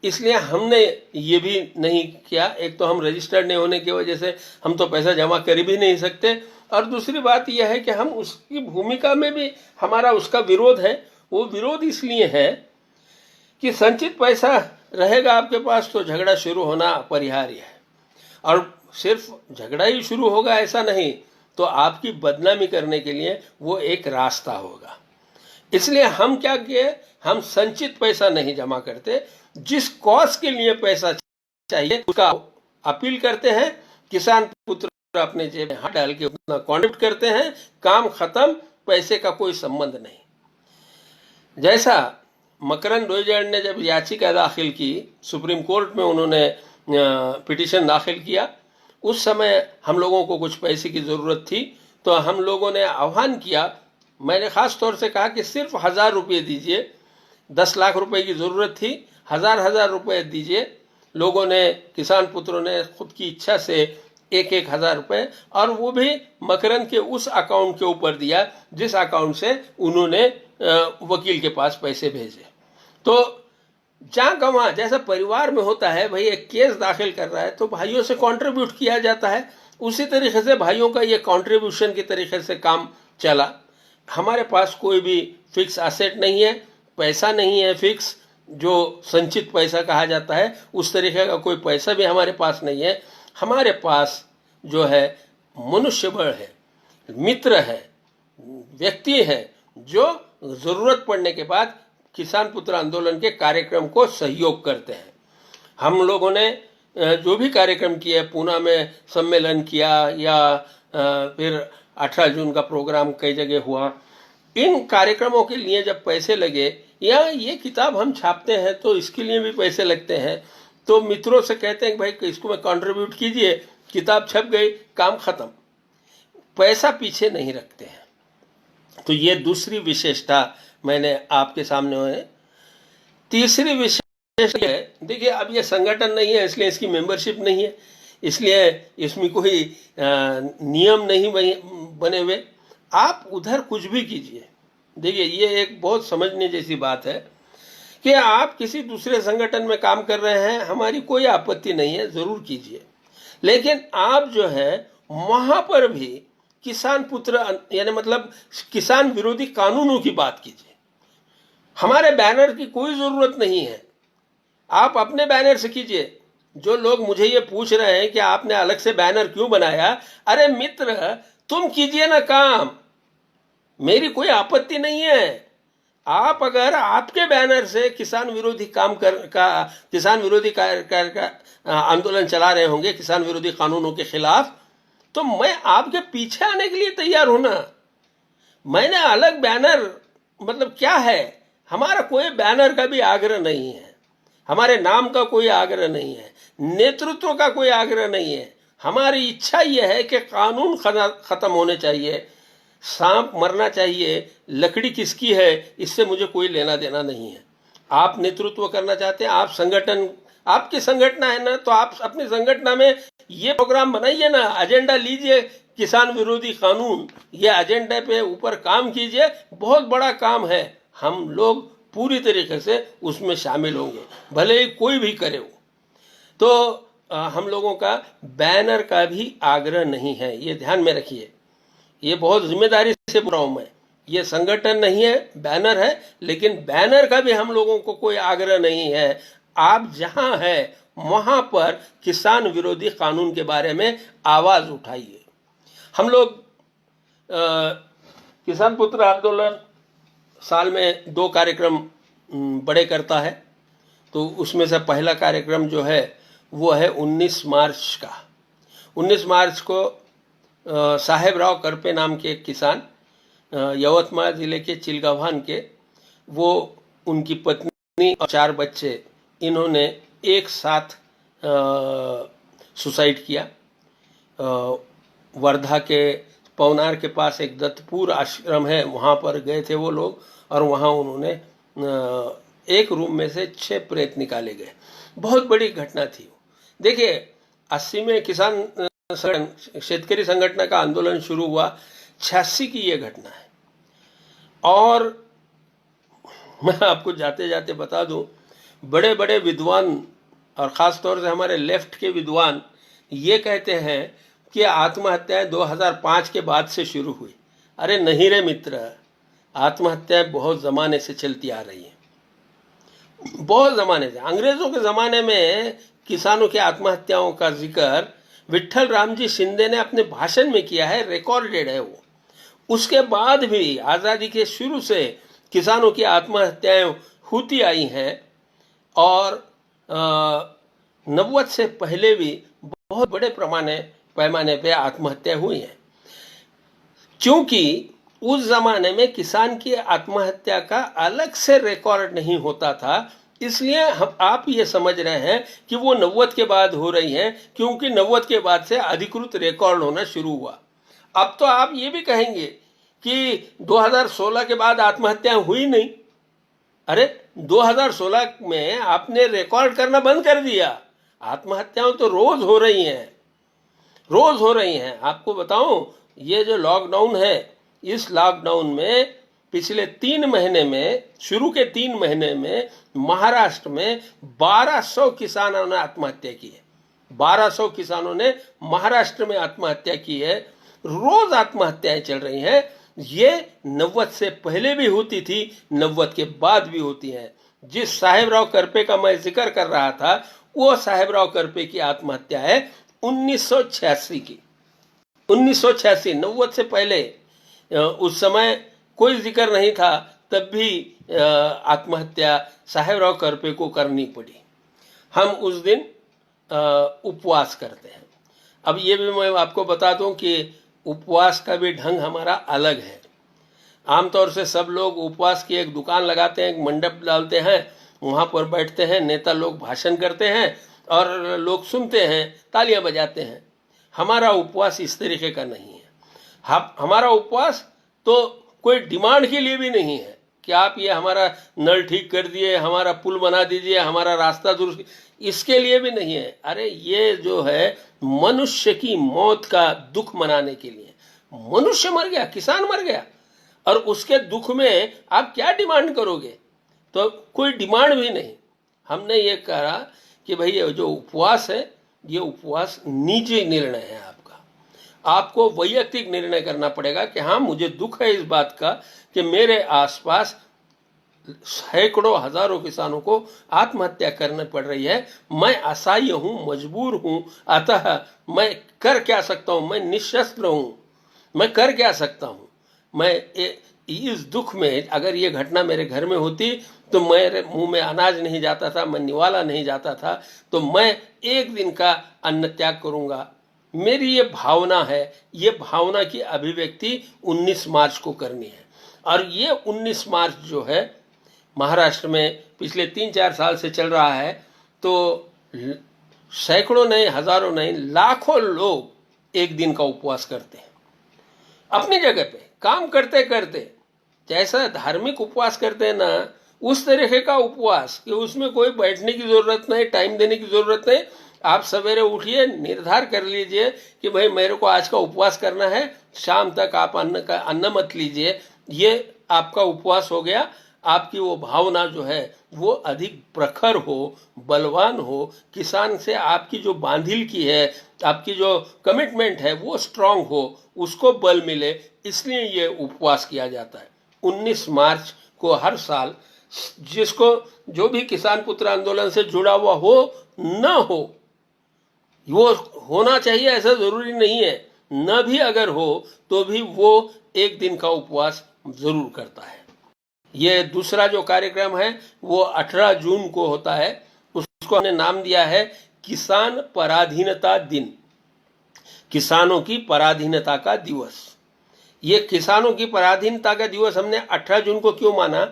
इसलिए हमने ये भी नहीं किया। एक तो हम रजिस्टर्ड नहीं होने की वजह से हम तो पैसा जमा कर भी नहीं सकते, और दूसरी बात यह है कि हम उसकी भूमिका में भी हमारा उसका विरोध है। वो विरोध इसलिए है कि संचित पैसा रहेगा आपके पास तो झगड़ा शुरू होना अपरिहार्य है, और सिर्फ झगड़ा ही शुरू होगा ऐसा नहीं, तो आपकी बदनामी करने के लिए वो एक रास्ता होगा। इसलिए हम क्या किए, हम संचित पैसा नहीं जमा करते। जिस कॉज के लिए पैसा चाहिए उसका अपील करते हैं, किसान पुत्र अपने जेब में हाथ डाल के उतना कॉन्ट्रीब्यूट करते हैं, काम खत्म, पैसे का कोई संबंध नहीं। जैसा मकरन डोइजर्ड ने जब याचिका दाखिल की सुप्रीम कोर्ट में, उन्होंने पिटीशन दाखिल किया, उस समय हम लोगों को कुछ पैसे की ज़रूरत थी, तो हम लोगों ने आह्वान किया। मैंने ख़ास तौर से कहा कि सिर्फ 1000 रुपये दीजिए, 10 लाख रुपए की ज़रूरत थी, 1000 रुपये दीजिए। लोगों ने, किसान पुत्रों ने खुद की इच्छा से 1,000 रुपये, और वो भी मकरन के उस अकाउंट के ऊपर दिया जिस अकाउंट से उन्होंने वकील के पास पैसे भेजे। तो जहाँ का वहाँ, जैसा परिवार में होता है, भाई एक केस दाखिल कर रहा है तो भाइयों से कंट्रीब्यूट किया जाता है, उसी तरीके से भाइयों का ये कंट्रीब्यूशन की तरीके से काम चला। हमारे पास कोई भी फिक्स एसेट नहीं है, पैसा नहीं है फिक्स, जो संचित पैसा कहा जाता है, उस तरीके का कोई पैसा भी हमारे पास नहीं है। हमारे पास जो है मनुष्य बल है, मित्र है, व्यक्ति है, जो ज़रूरत पड़ने के बाद किसान पुत्र आंदोलन के कार्यक्रम को सहयोग करते हैं। हम लोगों ने जो भी कार्यक्रम किए, पूना में सम्मेलन किया, या फिर 18 जून का प्रोग्राम कई जगह हुआ, इन कार्यक्रमों के लिए जब पैसे लगे, या ये किताब हम छापते हैं तो इसके लिए भी पैसे लगते हैं, तो मित्रों से कहते हैं कि भाई इसको में कंट्रीब्यूट कीजिए, किताब छप गई, काम खत्म। पैसा पीछे नहीं रखते हैं। तो ये दूसरी विशेषता मैंने आपके सामने है। तीसरी विशेषता है, देखिए अब ये संगठन नहीं है इसलिए इसकी मेंबरशिप नहीं है, इसलिए इसमें कोई नियम नहीं बने हुए, आप उधर कुछ भी कीजिए। देखिए ये एक बहुत समझने जैसी बात है कि आप किसी दूसरे संगठन में काम कर रहे हैं, हमारी कोई आपत्ति नहीं है, जरूर कीजिए, लेकिन आप जो है वहां पर भी किसान पुत्र यानी मतलब किसान विरोधी कानूनों की बात कीजिए। हमारे बैनर की कोई जरूरत नहीं है, आप अपने बैनर से कीजिए। जो लोग मुझे ये पूछ रहे हैं कि आपने अलग से बैनर क्यों बनाया, अरे मित्र तुम कीजिए ना काम, मेरी कोई आपत्ति नहीं है। आप अगर आपके बैनर से किसान विरोधी किसान विरोधी का आंदोलन चला रहे होंगे, किसान विरोधी कानूनों के खिलाफ, तो मैं आपके पीछे आने के लिए तैयार हूं ना। मैंने अलग बैनर मतलब क्या है, हमारा कोई बैनर का भी आग्रह नहीं है, हमारे नाम का कोई आग्रह नहीं है, नेतृत्व का कोई आग्रह नहीं है। हमारी इच्छा यह है कि कानून खत्म होने चाहिए, सांप मरना चाहिए, लकड़ी किसकी है इससे मुझे कोई लेना देना नहीं है। आप नेतृत्व करना चाहते हैं, आप संगठन, आपकी संगठना है ना, तो आप अपनी संगठना में ये प्रोग्राम बनाइए ना, एजेंडा लीजिए किसान विरोधी कानून, ये एजेंडे पे ऊपर काम कीजिए, बहुत बड़ा काम है, हम लोग पूरी तरीके से उसमें शामिल होंगे, भले ही कोई भी करे हो। तो हम लोगों का बैनर का भी आग्रह नहीं है, ये ध्यान में रखिए। ये बहुत जिम्मेदारी से बोल रहा हूं मैं। ये संगठन नहीं है, बैनर है, लेकिन बैनर का भी हम लोगों को कोई आग्रह नहीं है। आप जहां है वहां पर किसान विरोधी कानून के बारे में आवाज उठाइए। हम लोग किसान पुत्र आंदोलन साल में 2 कार्यक्रम बड़े करता है। तो उसमें से पहला कार्यक्रम जो है वो है 19 मार्च का। 19 मार्च को साहेबराव करपे नाम के एक किसान, यवतमाळ जिले के चिलगावान के, वो उनकी पत्नी और 4 बच्चे, इन्होंने एक साथ सुसाइड किया। वर्धा के पवनार के पास एक दत्तपुर आश्रम है, वहाँ पर गए थे वो लोग, और वहाँ उन्होंने एक रूम में से 6 प्रेत निकाले गए। बहुत बड़ी घटना थी। देखिए 80 में किसान शेतकरी संगठन का आंदोलन शुरू हुआ, 86 की ये घटना है। और मैं आपको जाते जाते बता दूं, बड़े बड़े विद्वान और ख़ास तौर से हमारे लेफ्ट के विद्वान ये कहते हैं कि आत्महत्याएं 2005 के बाद से शुरू हुई। अरे नहीं रे मित्र, आत्महत्याएं बहुत ज़माने से चलती आ रही हैं, बहुत ज़माने से। अंग्रेज़ों के ज़माने में किसानों की आत्महत्याओं का जिक्र विट्ठल रामजी शिंदे ने अपने भाषण में किया है, रिकॉर्डेड है वो। उसके बाद भी आज़ादी के शुरू से किसानों की आत्महत्याएं होती आई हैं, और 90 से पहले भी बहुत बड़े पैमाने पे आत्महत्या हुई हैं। क्योंकि उस ज़माने में किसान की आत्महत्या का अलग से रिकॉर्ड नहीं होता था, इसलिए आप ये समझ रहे हैं कि वो 90 के बाद हो रही हैं, क्योंकि 90 के बाद से अधिकृत रिकॉर्ड होना शुरू हुआ। अब तो आप ये भी कहेंगे कि 2016 के बाद आत्महत्याएं हुई नहीं। अरे 2016 में आपने रिकॉर्ड करना बंद कर दिया। आत्महत्याएं तो रोज हो रही हैं, रोज हो रही हैं। आपको बताऊं, ये जो लॉकडाउन है, इस लॉकडाउन में पिछले 3 महीने में, शुरू के 3 महीने में महाराष्ट्र में 1200 किसानों ने आत्महत्या की है। 1200 किसानों ने महाराष्ट्र में आत्महत्या की है। रोज आत्महत्याएं चल रही हैं। ये 90 से पहले भी होती थी, 90 के बाद भी होती हैं। जिस साहेबराव करपे का मैं जिक्र कर रहा था, वो साहेबराव करपे की आत्महत्या है 1986 की। 1986, 90 से पहले, उस समय कोई जिक्र नहीं था, तब भी आत्महत्या साहेबराव करपे को करनी पड़ी। हम उस दिन उपवास करते हैं। अब ये भी मैं आपको बता दूं कि उपवास का भी ढंग हमारा अलग है। आमतौर से सब लोग उपवास की एक दुकान लगाते हैं, एक मंडप डालते हैं, वहाँ पर बैठते हैं, नेता लोग भाषण करते हैं और लोग सुनते हैं, तालियां बजाते हैं। हमारा उपवास इस तरीके का नहीं है। हमारा उपवास तो कोई डिमांड के लिए भी नहीं है कि आप ये हमारा नल ठीक कर दिए, हमारा पुल बना दीजिए, हमारा रास्ता दुरुस्त, इसके लिए भी नहीं है। अरे ये जो है मनुष्य की मौत का दुख मनाने के लिए। मनुष्य मर गया, किसान मर गया, और उसके दुख में आप क्या डिमांड करोगे? तो कोई डिमांड भी नहीं। हमने ये कहा कि भाई ये जो उपवास है, ये उपवास निजी निर्णय है आपका। आपको वैयक्तिक निर्णय करना पड़ेगा कि हाँ, मुझे दुख है इस बात का कि मेरे आसपास सैकड़ों हजारों किसानों को आत्महत्या करने पड़ रही है। मैं असहाय हूँ, मजबूर हूँ, अतः मैं कर क्या सकता हूँ? मैं निशस्त्र हूँ, मैं कर क्या सकता हूँ? मैं इस दुख में, अगर ये घटना मेरे घर में होती तो मेरे मुंह में अनाज नहीं जाता था, मैं निवाला नहीं जाता था, तो मैं एक दिन का अन्न त्याग करूँगा। मेरी ये भावना है, ये भावना की अभिव्यक्ति 19 मार्च को करनी है। और ये 19 मार्च जो है महाराष्ट्र में पिछले 3-4 साल से चल रहा है, तो सैकड़ों नहीं, हजारों नहीं, लाखों लोग एक दिन का उपवास करते हैं अपनी जगह पे, काम करते करते। जैसा धार्मिक उपवास करते हैं ना, उस तरीके का उपवास कि उसमें कोई बैठने की जरूरत नहीं, टाइम देने की जरूरत नहीं। आप सवेरे उठिए, निर्धार कर लीजिए कि भाई मेरे को आज का उपवास करना है, शाम तक आप अन्न मत लीजिए, ये आपका उपवास हो गया। आपकी वो भावना जो है वो अधिक प्रखर हो, बलवान हो, किसान से आपकी जो बांधिल की है, आपकी जो कमिटमेंट है वो स्ट्रांग हो, उसको बल मिले, इसलिए ये उपवास किया जाता है। 19 मार्च को हर साल जिसको जो भी किसान पुत्र आंदोलन से जुड़ा हुआ हो न हो, वो होना चाहिए ऐसा जरूरी नहीं है, न भी अगर हो तो भी वो एक दिन का उपवास जरूर करता है। ये दूसरा जो कार्यक्रम है वो 18 जून को होता है, उसको हमने नाम दिया है किसान पराधीनता दिन, किसानों की पराधीनता का दिवस। ये किसानों की पराधीनता का दिवस हमने 18 जून को क्यों माना?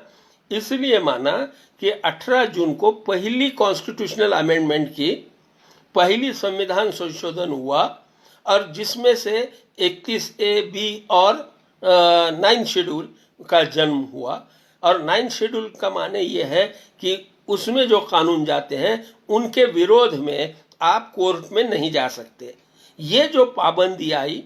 इसलिए माना कि 18 जून को पहली कॉन्स्टिट्यूशनल अमेंडमेंट की पहली संविधान संशोधन हुआ, और जिसमें से 31A(b) और 9 शेड्यूल का जन्म हुआ। और 9 शेड्यूल का माने ये है कि उसमें जो कानून जाते हैं उनके विरोध में आप कोर्ट में नहीं जा सकते। ये जो पाबंदी आई,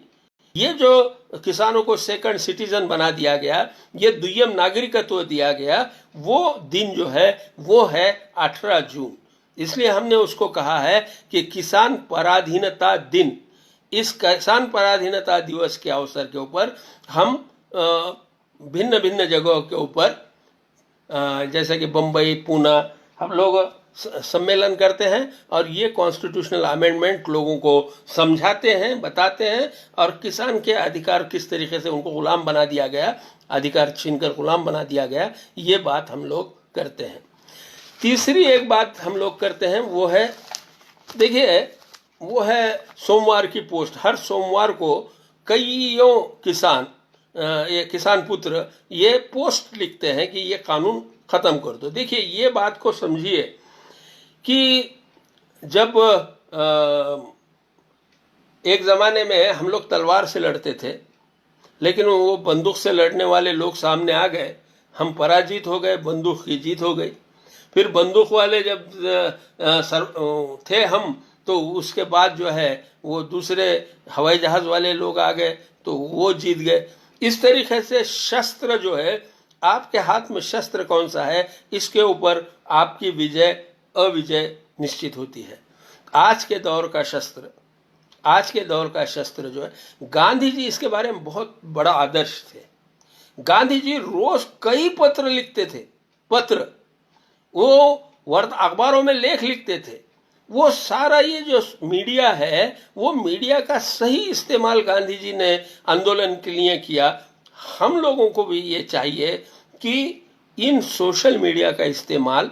ये जो किसानों को सेकंड सिटीजन बना दिया गया, ये द्वितीय नागरिकत्व दिया गया, वो दिन जो है वो है 18 जून। इसलिए हमने उसको कहा है कि किसान पराधीनता दिन। इस किसान पराधीनता दिवस के अवसर के ऊपर हम भिन्न भिन्न जगहों के ऊपर जैसे कि बम्बई, पूना, हम लोग सम्मेलन करते हैं और ये कॉन्स्टिट्यूशनल अमेंडमेंट लोगों को समझाते हैं, बताते हैं, और किसान के अधिकार किस तरीके से उनको गुलाम बना दिया गया, अधिकार छीनकर गुलाम बना दिया गया, ये बात हम लोग करते हैं। तीसरी एक बात हम लोग करते हैं वो है, देखिए, वो है सोमवार की पोस्ट। हर सोमवार को कईयों किसान, ये किसान पुत्र ये पोस्ट लिखते हैं कि ये कानून खत्म कर दो। देखिए, ये बात को समझिए कि जब एक ज़माने में हम लोग तलवार से लड़ते थे, लेकिन वो बंदूक से लड़ने वाले लोग सामने आ गए, हम पराजित हो गए, बंदूक की जीत हो गई। फिर बंदूक वाले जब थे हम, तो उसके बाद जो है वो दूसरे हवाई जहाज वाले लोग आ गए तो वो जीत गए। इस तरीके से शस्त्र जो है, आपके हाथ में शस्त्र कौन सा है, इसके ऊपर आपकी विजय अविजय निश्चित होती है। आज के दौर का शस्त्र, आज के दौर का शस्त्र जो है, गांधी जी इसके बारे में बहुत बड़ा आदर्श थे। गांधी जी रोज कई पत्र लिखते थे, पत्र, वो वर्त अखबारों में लेख लिखते थे। वो सारा ये जो मीडिया है, वो मीडिया का सही इस्तेमाल गांधी जी ने आंदोलन के लिए किया। हम लोगों को भी ये चाहिए कि इन सोशल मीडिया का इस्तेमाल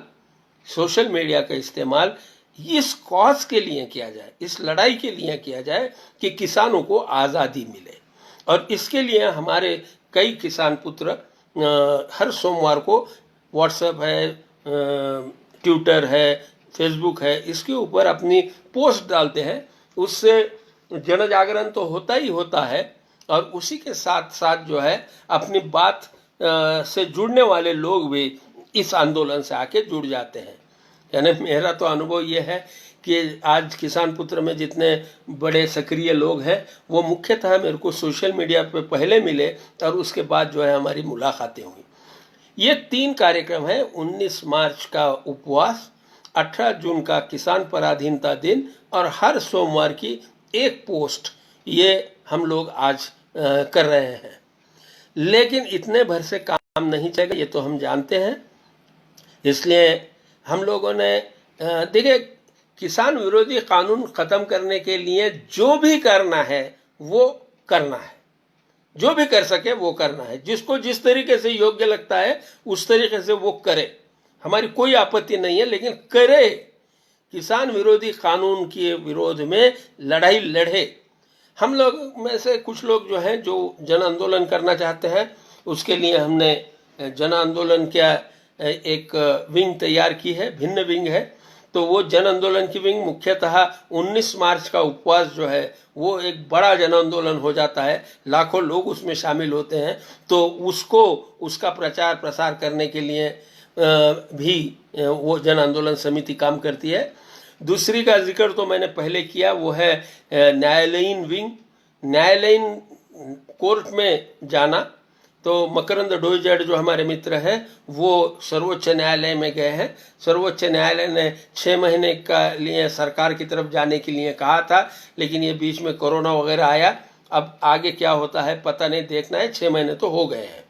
इस कॉज के लिए किया जाए, इस लड़ाई के लिए किया जाए कि किसानों को आज़ादी मिले। और इसके लिए हमारे कई किसान पुत्र हर सोमवार को व्हाट्सएप है, ट्विटर है, फेसबुक है, इसके ऊपर अपनी पोस्ट डालते हैं। उससे जन जागरण तो होता ही होता है, और उसी के साथ साथ जो है अपनी बात से जुड़ने वाले लोग भी इस आंदोलन से आके जुड़ जाते हैं। यानी मेरा तो अनुभव ये है कि आज किसान पुत्र में जितने बड़े सक्रिय लोग हैं वो मुख्यतः मेरे को सोशल मीडिया पे पहले मिले, और उसके बाद जो है हमारी मुलाकातें हुई। ये 3 कार्यक्रम हैं, 19 मार्च का उपवास, 18 जून का किसान पराधीनता दिन, और हर सोमवार की एक पोस्ट, ये हम लोग आज कर रहे हैं। लेकिन इतने भर से काम नहीं चलेगा, ये तो हम जानते हैं। इसलिए हम लोगों ने देखिए, किसान विरोधी कानून खत्म करने के लिए जो भी करना है वो करना है, जो भी कर सके वो करना है। जिसको जिस तरीके से योग्य लगता है उस तरीके से वो करे, हमारी कोई आपत्ति नहीं है, लेकिन करे। किसान विरोधी कानून के विरोध में लड़ाई लड़े। हम लोग में से कुछ लोग जो हैं, जो जन आंदोलन करना चाहते हैं, उसके लिए हमने जन आंदोलन का एक विंग तैयार की है, भिन्न विंग है। तो वो जन आंदोलन की विंग मुख्यतः 19 मार्च का उपवास जो है वो एक बड़ा जन आंदोलन हो जाता है, लाखों लोग उसमें शामिल होते हैं। तो उसका प्रचार प्रसार करने के लिए भी वो जन आंदोलन समिति काम करती है। दूसरी का जिक्र तो मैंने पहले किया, वो है न्यायालयीन विंग। न्यायालयीन कोर्ट में जाना, तो मकरंद डोईजड़ जो हमारे मित्र हैं वो सर्वोच्च न्यायालय में गए हैं। सर्वोच्च न्यायालय ने 6 महीने का लिए सरकार की तरफ जाने के लिए कहा था, लेकिन ये बीच में कोरोना वगैरह आया। अब आगे क्या होता है पता नहीं, देखना है। 6 महीने तो हो गए हैं।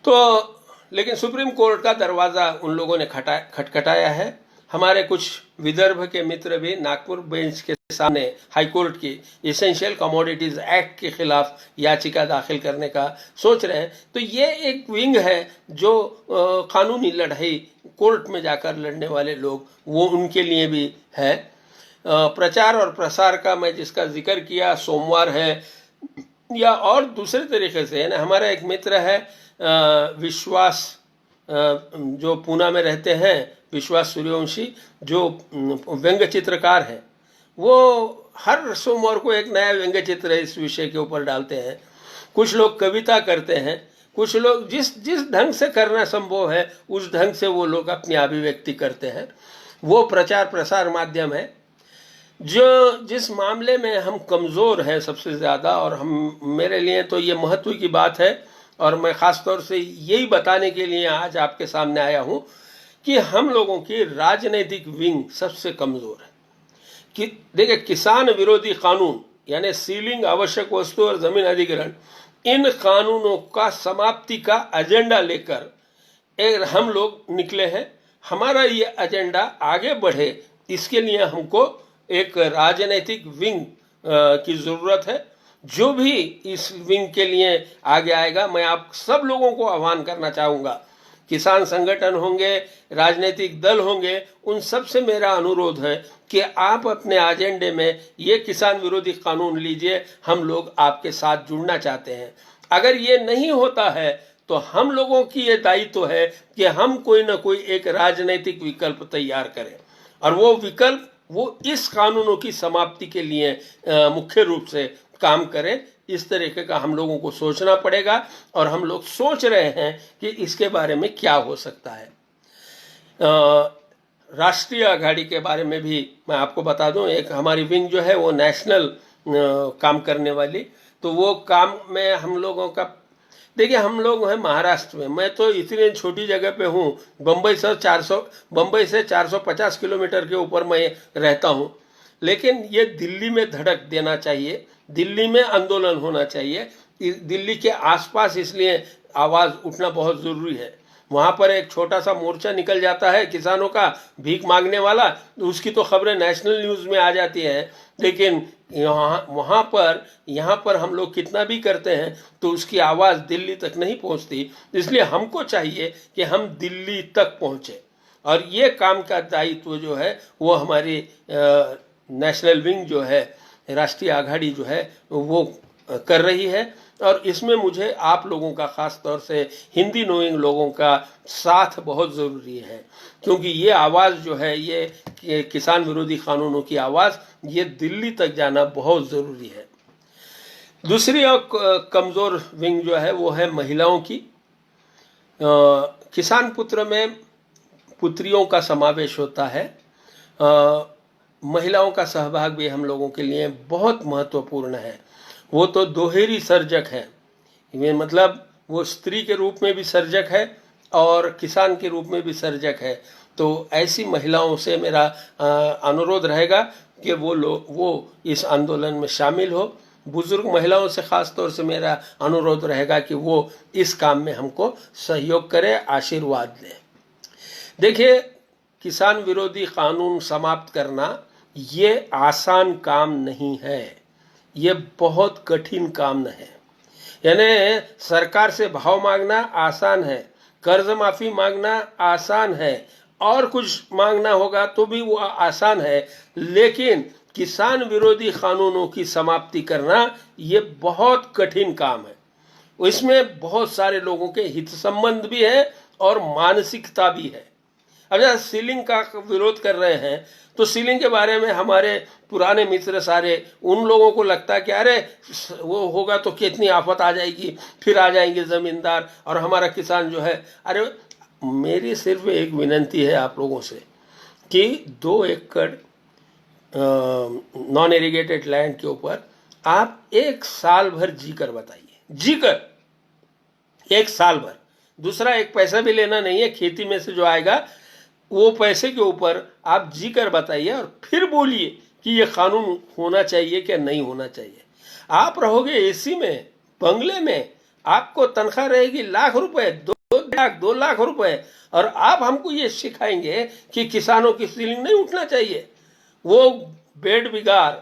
तो लेकिन सुप्रीम कोर्ट का दरवाज़ा उन लोगों ने खटखटाया है। हमारे कुछ विदर्भ के मित्र भी नागपुर बेंच के सामने हाईकोर्ट की एसेंशियल कमोडिटीज एक्ट के खिलाफ याचिका दाखिल करने का सोच रहे हैं। तो ये एक विंग है जो कानूनी लड़ाई कोर्ट में जाकर लड़ने वाले लोग, वो उनके लिए भी है। प्रचार और प्रसार का मैं जिसका जिक्र किया, सोमवार है या और दूसरे तरीके से, ना हमारा एक मित्र है विश्वास, जो पूना में रहते हैं, विश्वास सूर्यवंशी, जो व्यंग्य चित्रकार हैं, वो हर सोमवार को एक नया व्यंग्य चित्र इस विषय के ऊपर डालते हैं। कुछ लोग कविता करते हैं, कुछ लोग जिस ढंग से करना संभव है उस ढंग से वो लोग अपनी अभिव्यक्ति करते हैं। वो प्रचार प्रसार माध्यम है जो जिस मामले में हम कमज़ोर हैं सबसे ज़्यादा, और हम मेरे लिए तो ये महत्व की बात है, और मैं ख़ास तौर से यही बताने के लिए आज आपके सामने आया हूँ कि हम लोगों की राजनीतिक विंग सबसे कमज़ोर है। कि देखिए, किसान विरोधी कानून यानी सीलिंग, आवश्यक वस्तु और ज़मीन अधिग्रहण, इन कानूनों का समाप्ति का एजेंडा लेकर हम लोग निकले हैं। हमारा ये एजेंडा आगे बढ़े, इसके लिए हमको एक राजनीतिक विंग की ज़रूरत है। जो भी इस विंग के लिए आगे आएगा, मैं आप सब लोगों को आह्वान करना चाहूँगा। किसान संगठन होंगे, राजनीतिक दल होंगे, उन सब से मेरा अनुरोध है कि आप अपने एजेंडे में ये किसान विरोधी कानून लीजिए। हम लोग आपके साथ जुड़ना चाहते हैं। अगर ये नहीं होता है तो हम लोगों की ये दायित्व है कि हम कोई ना कोई एक राजनीतिक विकल्प तैयार करें, और वो विकल्प वो इस कानूनों की समाप्ति के लिए मुख्य रूप से काम करें। इस तरीके का हम लोगों को सोचना पड़ेगा, और हम लोग सोच रहे हैं कि इसके बारे में क्या हो सकता है। राष्ट्रीय आघाड़ी के बारे में भी मैं आपको बता दूं, एक हमारी विंग जो है वो नेशनल काम करने वाली, तो वो काम में हम लोगों का, देखिए हम लोग हैं महाराष्ट्र में, मैं तो इतनी छोटी जगह पे हूँ, बम्बई से 450 किलोमीटर के ऊपर मैं रहता हूँ, लेकिन ये दिल्ली में धड़क देना चाहिए, दिल्ली में आंदोलन होना चाहिए, दिल्ली के आसपास इसलिए आवाज़ उठना बहुत ज़रूरी है। वहाँ पर एक छोटा सा मोर्चा निकल जाता है किसानों का, भीख मांगने वाला, उसकी तो खबरें नेशनल न्यूज़ में आ जाती हैं, लेकिन यहाँ पर हम लोग कितना भी करते हैं तो उसकी आवाज़ दिल्ली तक नहीं पहुँचती। इसलिए हमको चाहिए कि हम दिल्ली तक पहुँचे, और ये काम का दायित्व जो है वो हमारी नेशनल विंग जो है, राष्ट्रीय आघाड़ी जो है वो कर रही है। और इसमें मुझे आप लोगों का, ख़ास तौर से हिंदी नोइंग लोगों का साथ बहुत ज़रूरी है, क्योंकि ये आवाज़ जो है, ये किसान विरोधी कानूनों की आवाज़, ये दिल्ली तक जाना बहुत ज़रूरी है। दूसरी और कमज़ोर विंग जो है वो है महिलाओं की। किसान पुत्र में पुत्रियों का समावेश होता है। महिलाओं का सहभाग भी हम लोगों के लिए बहुत महत्वपूर्ण है। वो तो दोहरी सर्जक है, ये मतलब वो स्त्री के रूप में भी सर्जक है और किसान के रूप में भी सर्जक है। तो ऐसी महिलाओं से मेरा अनुरोध रहेगा कि वो इस आंदोलन में शामिल हो। बुजुर्ग महिलाओं से ख़ास तौर से मेरा अनुरोध रहेगा कि वो इस काम में हमको सहयोग करें, आशीर्वाद दें। देखिए, किसान विरोधी कानून समाप्त करना ये आसान काम नहीं है, ये बहुत कठिन काम है। यानी सरकार से भाव मांगना आसान है, कर्ज माफ़ी मांगना आसान है, और कुछ मांगना होगा तो भी वो आसान है, लेकिन किसान विरोधी कानूनों की समाप्ति करना ये बहुत कठिन काम है। इसमें बहुत सारे लोगों के हित संबंध भी है और मानसिकता भी है। अब जब सीलिंग का विरोध कर रहे हैं तो सीलिंग के बारे में हमारे पुराने मित्र सारे, उन लोगों को लगता है कि अरे वो होगा तो कितनी आफत आ जाएगी, फिर आ जाएंगे ज़मींदार और हमारा किसान जो है। अरे मेरी सिर्फ एक विनंती है आप लोगों से कि 2 एकड़ नॉन इरिगेटेड लैंड के ऊपर आप 1 साल भर जी कर बताइए, जी कर, एक साल भर। दूसरा, एक पैसा भी लेना नहीं है, खेती में से जो आएगा वो पैसे के ऊपर आप जी कर बताइए और फिर बोलिए कि ये कानून होना चाहिए क्या नहीं होना चाहिए। आप रहोगे एसी में, बंगले में, आपको तनख्वाह रहेगी लाख रुपए, 2 लाख रुपए, और आप हमको ये सिखाएंगे कि किसानों की सीलिंग नहीं उठना चाहिए, वो बेड बिगाड़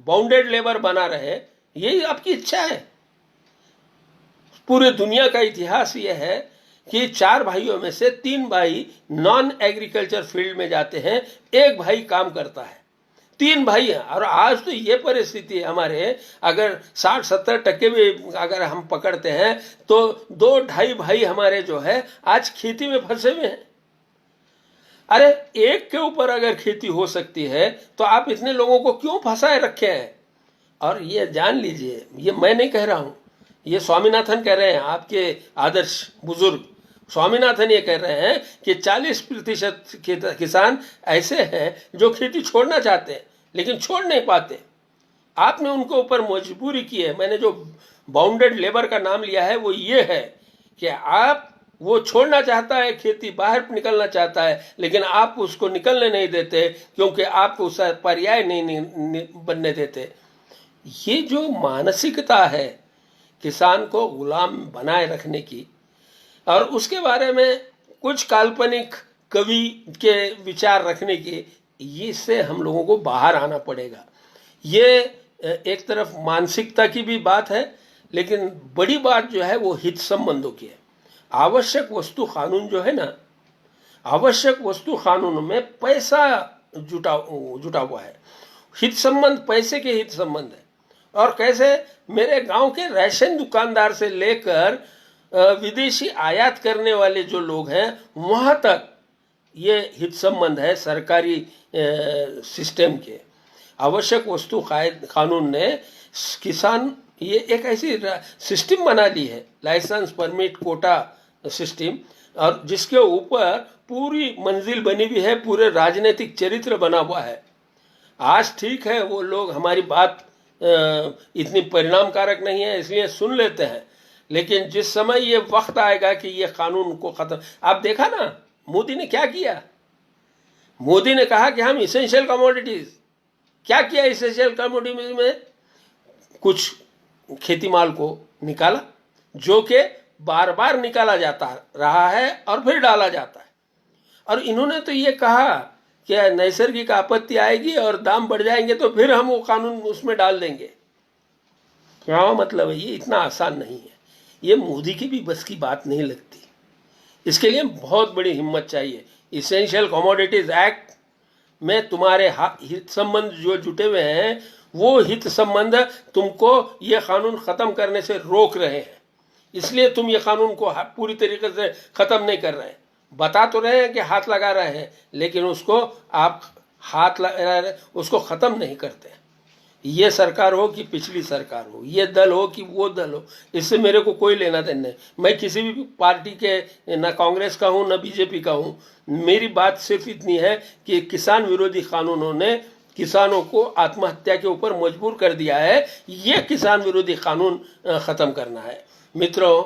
बाउंडेड लेबर बना रहे, यही आपकी इच्छा है। पूरे दुनिया का इतिहास ये है कि 4 भाइयों में से 3 भाई नॉन एग्रीकल्चर फील्ड में जाते हैं, 1 भाई काम करता है, 3 भाई हैं। और आज तो ये परिस्थिति है हमारे, अगर 60-70% भी अगर हम पकड़ते हैं तो 2-2.5 भाई हमारे जो है आज खेती में फंसे हुए हैं। अरे एक के ऊपर अगर खेती हो सकती है तो आप इतने लोगों को क्यों फंसाए रखे हैं। और ये जान लीजिए, ये मैं नहीं कह रहा हूं, ये स्वामीनाथन कह रहे हैं, आपके आदर्श बुजुर्ग स्वामीनाथन ये कह रहे हैं कि 40% किसान ऐसे हैं जो खेती छोड़ना चाहते हैं लेकिन छोड़ नहीं पाते। आपने उनको ऊपर मजबूरी की है। मैंने जो बाउंडेड लेबर का नाम लिया है वो ये है कि आप, वो छोड़ना चाहता है खेती, बाहर निकलना चाहता है, लेकिन आप उसको निकलने नहीं देते क्योंकि आपको उसका पर्याय नहीं बनने देते। ये जो मानसिकता है किसान को गुलाम बनाए रखने की, और उसके बारे में कुछ काल्पनिक कवि के विचार रखने की, इससे हम लोगों को बाहर आना पड़ेगा। ये एक तरफ मानसिकता की भी बात है, लेकिन बड़ी बात जो है वो हित संबंधों की है। आवश्यक वस्तु कानून जो है ना, आवश्यक वस्तु कानून में पैसा जुटा हुआ है। हित संबंध पैसे के हित संबंध है। और कैसे, मेरे गांव के राशन दुकानदार से लेकर विदेशी आयात करने वाले जो लोग हैं वहां तक ये हित संबंध है सरकारी सिस्टम के। आवश्यक वस्तु कानून ने किसान, ये एक ऐसी सिस्टम बना ली है, लाइसेंस परमिट कोटा सिस्टम, और जिसके ऊपर पूरी मंजिल बनी हुई है, पूरे राजनीतिक चरित्र बना हुआ है। आज ठीक है, वो लोग हमारी बात इतनी परिणामकारक नहीं है इसलिए सुन लेते हैं, लेकिन जिस समय ये वक्त आएगा कि ये कानून को खत्म, आप देखा ना मोदी ने क्या किया। मोदी ने कहा कि हम इसेंशियल कमोडिटीज, क्या किया इसेंशियल कमोडिटीज में, कुछ खेती माल को निकाला जो कि बार बार निकाला जाता रहा है और फिर डाला जाता है। और इन्होंने तो ये कहा कि नैसर्गिक आपत्ति आएगी और दाम बढ़ जाएंगे तो फिर हम वो कानून उसमें डाल देंगे। क्या मतलब है, ये इतना आसान नहीं है। ये मोदी की भी बस की बात नहीं लगती। इसके लिए बहुत बड़ी हिम्मत चाहिए। इसेंशियल कमोडिटीज एक्ट में तुम्हारे हित संबंध जो जुटे हुए हैं, वो हित संबंध तुमको ये कानून खत्म करने से रोक रहे हैं, इसलिए तुम ये कानून को पूरी तरीके से खत्म नहीं कर रहे हैं। बता तो रहे हैं कि हाथ लगा रहे हैं, लेकिन उसको आप हाथ लगा रहे, उसको खत्म नहीं करते। ये सरकार हो कि पिछली सरकार हो, ये दल हो कि वो दल हो, इससे मेरे को कोई लेना देना नहीं। मैं किसी भी पार्टी के, ना कांग्रेस का हूँ ना बीजेपी का हूँ। मेरी बात सिर्फ इतनी है कि किसान विरोधी कानूनों ने किसानों को आत्महत्या के ऊपर मजबूर कर दिया है। ये किसान विरोधी कानून खत्म करना है। मित्रों,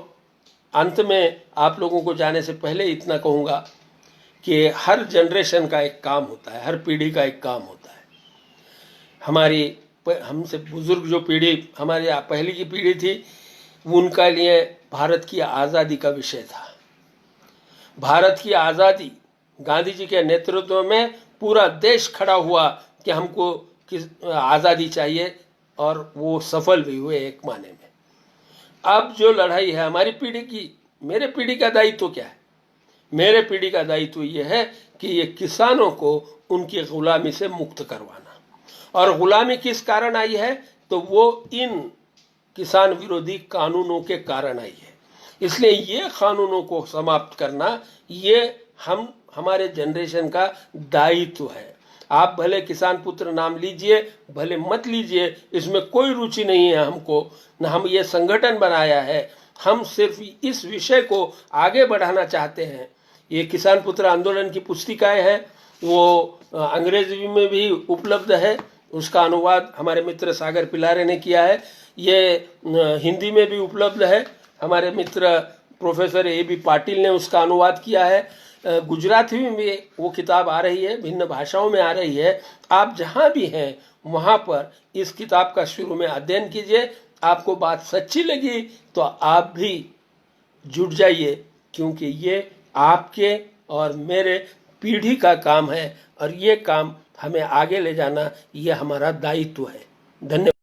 अंत में आप लोगों को जाने से पहले इतना कहूँगा कि हर जनरेशन का एक काम होता है, हर पीढ़ी का एक काम होता है। हमारी हमसे बुजुर्ग जो पीढ़ी, हमारी पहली की पीढ़ी थी, उनका लिए भारत की आज़ादी का विषय था। भारत की आज़ादी, गांधी जी के नेतृत्व में पूरा देश खड़ा हुआ कि हमको आज़ादी चाहिए, और वो सफल भी हुए एक माने में। अब जो लड़ाई है हमारी पीढ़ी की, मेरे पीढ़ी का दायित्व क्या है? मेरे पीढ़ी का दायित्व ये है कि ये किसानों को उनकी गुलामी से मुक्त करवाना। और गुलामी किस कारण आई है? तो वो इन किसान विरोधी कानूनों के कारण आई है। इसलिए ये कानूनों को समाप्त करना, ये हमारे जनरेशन का दायित्व है। आप भले किसान पुत्र नाम लीजिए, भले मत लीजिए, इसमें कोई रुचि नहीं है हमको। न हम ये संगठन बनाया है, हम सिर्फ इस विषय को आगे बढ़ाना चाहते हैं। ये किसान पुत्र आंदोलन की पुस्तिकाएं हैं, वो अंग्रेजी में भी उपलब्ध है, उसका अनुवाद हमारे मित्र सागर पिलारे ने किया है। ये हिंदी में भी उपलब्ध है, हमारे मित्र प्रोफेसर A.B. पाटिल ने उसका अनुवाद किया है। गुजराती में वो किताब आ रही है, भिन्न भाषाओं में आ रही है। आप जहाँ भी हैं वहाँ पर इस किताब का शुरू में अध्ययन कीजिए। आपको बात सच्ची लगी तो आप भी जुट जाइए, क्योंकि ये आपके और मेरे पीढ़ी का काम है और ये काम हमें आगे ले जाना, ये हमारा दायित्व है। धन्यवाद।